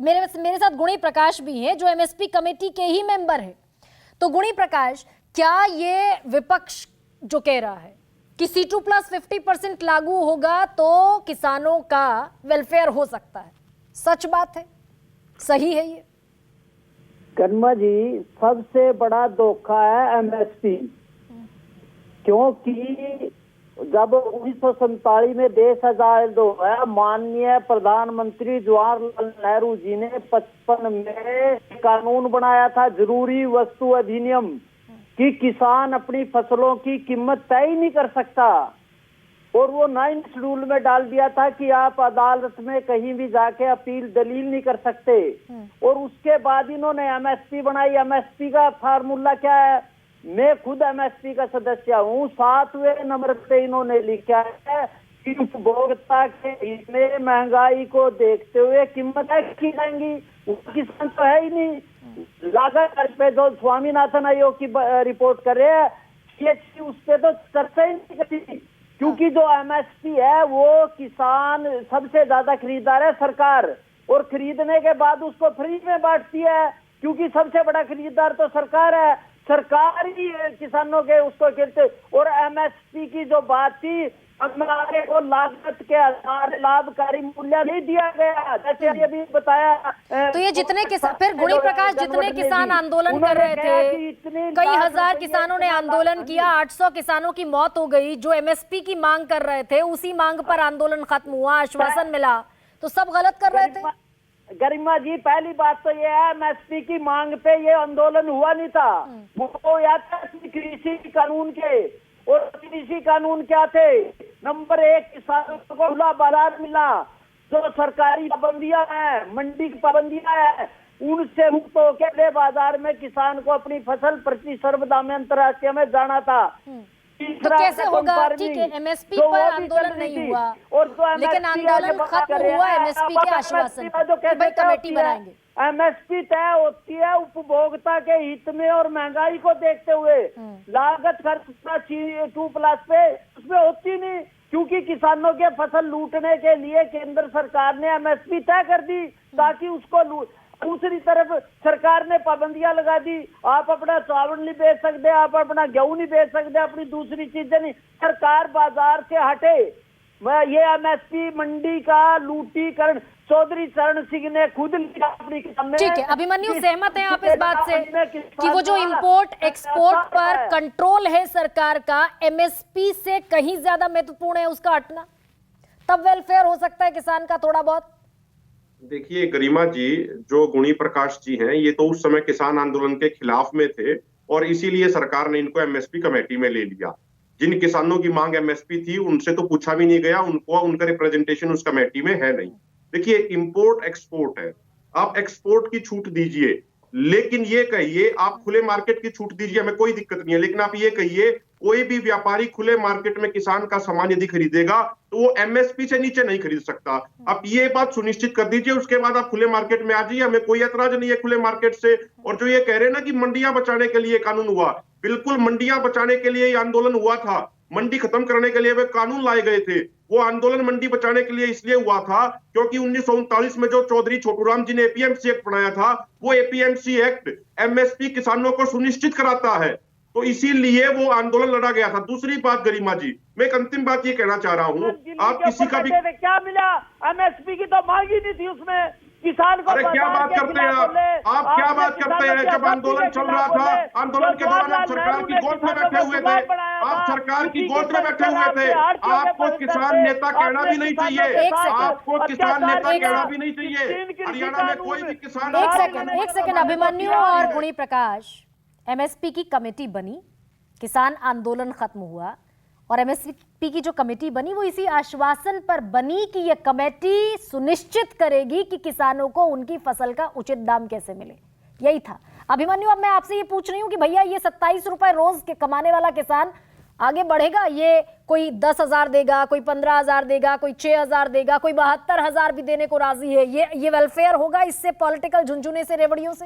मेरे साथ गुणी प्रकाश भी हैं जो एमएसपी कमेटी के ही मेंबर हैं। तो गुणी प्रकाश, क्या ये विपक्ष जो कह रहा है कि C2+50% लागू होगा तो किसानों का वेलफेयर हो सकता है, सच बात है, सही है ये? कर्मा जी, सबसे बड़ा धोखा है एमएसपी, क्योंकि जब 1947 में देश आजाद हुआ, माननीय प्रधानमंत्री जवाहरलाल नेहरू जी ने 55 में कानून बनाया था, जरूरी वस्तु अधिनियम, कि किसान अपनी फसलों की कीमत तय ही नहीं कर सकता। और वो 9 शेड्यूल में डाल दिया था कि आप अदालत में कहीं भी जाके अपील दलील नहीं कर सकते। और उसके बाद इन्होंने एमएसपी बनाई। एमएसपी का फार्मूला क्या है? मैं खुद एमएसपी का सदस्य हूँ। 7वें नंबर पे इन्होंने लिखा है कि उपभोक्ता के हित में महंगाई को देखते हुए कीमत तय की जाएंगी। वो किसान तो है ही नहीं। लागत पे जो स्वामीनाथन आयोग की रिपोर्ट कर रहे हैं, CHC उस पर तो चर्चा ही नहीं करती, क्योंकि जो एमएसपी है वो किसान सबसे ज्यादा खरीदार है सरकार, और खरीदने के बाद उसको फ्री में बांटती है, क्योंकि सबसे बड़ा खरीदार तो सरकार है। सरकार ही किसानों के उसको कहते। और एमएसपी की जो बात थी, हमारे को लागत के आधार लाभकारी मूल्य नहीं दिया गया, जैसे अभी बताया। तो ये जितने किसान, फिर गुणी प्रकाश, जितने किसान आंदोलन कर रहे थे, कई हजार किसानों ने आंदोलन किया, 800 किसानों की मौत हो गई, जो एमएसपी की मांग कर रहे थे, उसी मांग पर आंदोलन खत्म हुआ, आश्वासन मिला, तो सब गलत कर रहे थे? गरिमा जी, पहली बात तो ये है, एमएसपी की मांग पे ये आंदोलन हुआ नहीं था। वो या कृषि कानून के, और कृषि कानून क्या थे? नंबर 1, किसानों को खुला बाजार मिला, जो सरकारी पाबंदियां हैं, मंडी की पाबंदियां हैं, उनसे मुक्त होकर बाजार में किसान को अपनी फसल प्रति सर्वदा में अंतर्राष्ट्रीय में जाना था। तो कैसे होगा? ठीक है, एमएसपी पर आंदोलन नहीं हुआ, लेकिन आंदोलन खत्म हुआ एमएसपी के आश्वासन कि भाई कमेटी बनाएंगे। एमएसपी तय होती है उपभोक्ता के हित में और महंगाई को देखते हुए। लागत खर्च 2+ पे उसमें होती नहीं, क्योंकि किसानों के फसल लूटने के लिए केंद्र सरकार ने एमएसपी तय कर दी, ताकि उसको दूसरी तरफ सरकार ने पाबंदियां लगा दी। आप अपना चावल नहीं बेच सकते, आप अपना गेहूं नहीं बेच सकते, अपनी दूसरी चीजें नहीं। सरकार बाजार से हटे। ये एमएसपी मंडी का लूटीकरण चौधरी चरण सिंह ने खुद लिया अपनी किताब में। ठीक है, अभिमन्यु, सहमत हैं आप इस बात से कि वो जो इंपोर्ट एक्सपोर्ट पर कंट्रोल है सरकार का, एमएसपी से कहीं ज्यादा महत्वपूर्ण है उसका हटना? तब वेलफेयर हो सकता है किसान का थोड़ा बहुत। देखिए गरिमा जी, जो गुणी प्रकाश जी हैं, ये तो उस समय किसान आंदोलन के खिलाफ में थे, और इसीलिए सरकार ने इनको एमएसपी कमेटी में ले लिया। जिन किसानों की मांग एमएसपी थी, उनसे तो पूछा भी नहीं गया, उनका रिप्रेजेंटेशन उस कमेटी में है नहीं। देखिए, इंपोर्ट एक्सपोर्ट है, आप एक्सपोर्ट की छूट दीजिए, लेकिन ये कहिए आप खुले मार्केट की छूट दीजिए, हमें कोई दिक्कत नहीं है, लेकिन आप ये कहिए कोई भी व्यापारी खुले मार्केट में किसान का सामान यदि खरीदेगा तो वो एमएसपी से नीचे नहीं खरीद सकता। आप ये बात सुनिश्चित कर दीजिए, उसके बाद आप खुले मार्केट में आ जाइए, हमें कोई ऐतराज नहीं है खुले मार्केट से। और जो ये कह रहे हैं ना कि मंडियां बचाने के लिए कानून हुआ, बिल्कुल मंडियां बचाने के लिए आंदोलन हुआ था। मंडी खत्म करने के लिए वे कानून लाए गए थे। वो आंदोलन मंडी बचाने के लिए इसलिए हुआ था क्योंकि 1939 में जो चौधरी छोटूराम जी ने एपीएमसी एक्ट बनाया था, वो एपीएमसी एक्ट एमएसपी किसानों को सुनिश्चित कराता है, तो इसीलिए वो आंदोलन लड़ा गया था। दूसरी बात गरिमा जी, मैं एक अंतिम बात ये कहना चाह रहा हूँ, आप किसी का भी क्या मिला? एमएसपी की तो मांग ही नहीं थी उसमें, किसान को। अरे क्या बात करते हैं आप क्या बात करते हैं? जब आंदोलन चल रहा था, आंदोलन के दौरान आप सरकार की गोद में बैठे हुए थे, आप सरकार की गोद में बैठे हुए थे। आपको किसान नेता कहना भी नहीं चाहिए, आपको किसान नेता कहना भी नहीं चाहिए। हरियाणा में कोई भी किसान। एक सेकंड अभिमन्यु और गुणी प्रकाश, एमएसपी की कमेटी बनी, किसान आंदोलन खत्म हुआ, और एमएसपी की जो कमेटी बनी वो इसी आश्वासन पर बनी कि यह कमेटी सुनिश्चित करेगी कि किसानों को उनकी फसल का उचित दाम कैसे मिले। यही था। अभिमन्यु, अब मैं आपसे ये पूछ रही हूँ कि भैया ये 27 रुपए रोज के कमाने वाला किसान आगे बढ़ेगा? ये कोई 10,000 देगा, कोई 15,000 देगा, कोई 6,000 देगा, कोई 72,000 भी देने को राजी है। ये वेलफेयर होगा इससे, पॉलिटिकल झुंझुने से, रेवड़ियों से?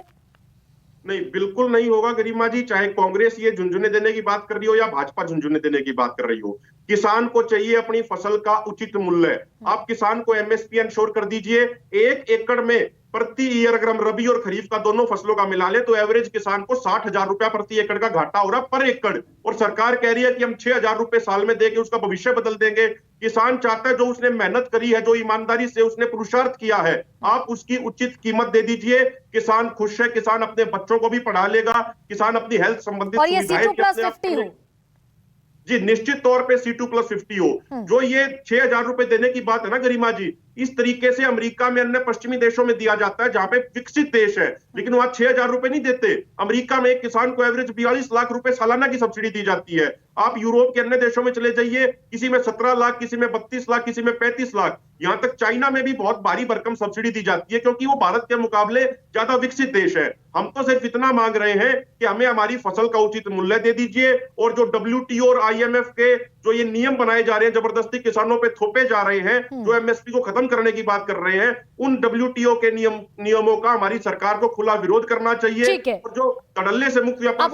नहीं, बिल्कुल नहीं होगा गरिमा जी। चाहे कांग्रेस ये झुंझुने देने की बात कर रही हो या भाजपा झुंझुने देने की बात कर रही हो, किसान को चाहिए अपनी फसल का उचित मूल्य। आप किसान को एमएसपी इंश्योर कर दीजिए। 1 एकड़ में प्रति ईयर अगर हम रबी और खरीफ का दोनों फसलों का मिला ले तो एवरेज किसान को 60,000 रुपया प्रति एकड़ का घाटा हो रहा है पर एकड़। और सरकार कह रही है कि हम 6,000 रुपए साल में देके उसका भविष्य बदल देंगे। किसान चाहता है जो उसने मेहनत करी है, जो ईमानदारी से उसने पुरुषार्थ किया है, आप उसकी उचित कीमत दे दीजिए। किसान खुश है, किसान अपने बच्चों को भी पढ़ा लेगा, किसान अपनी हेल्थ संबंधित और ये सुविधाएं भी अपने आप C2+50 हो। जी निश्चित तौर पे C2+50 हो। जो ये 6,000 रुपए देने की बात है ना गरिमा जी, इस तरीके से अमेरिका में अन्य पश्चिमी देशों में दिया जाता है जहां पे विकसित देश है, लेकिन वहां 6,000 रुपए नहीं देते। अमेरिका में एक किसान को एवरेज 42 लाख रुपए सालाना की सब्सिडी दी जाती है। आप यूरोप के अन्य देशों में चले जाइए, किसी में 17 लाख, किसी में 32 लाख, किसी में 35 लाख, यहां तक चाइना में भी बहुत भारी भरकम सब्सिडी दी जाती है क्योंकि वो भारत के मुकाबले ज्यादा विकसित देश है। हम तो सिर्फ इतना मांग रहे हैं कि हमें हमारी फसल का उचित मूल्य दे दीजिए और जो WTO और IMF के जो ये नियम बनाए जा रहे हैं, जबरदस्ती किसानों पे थोपे जा रहे हैं, जो MSP को खत्म करने की बात कर रहे हैं, उन WTO के नियमों का हमारी सरकार को खुला विरोध करना चाहिए। ठीक है। और जो तड़ल्ले से मुक्त व्यापार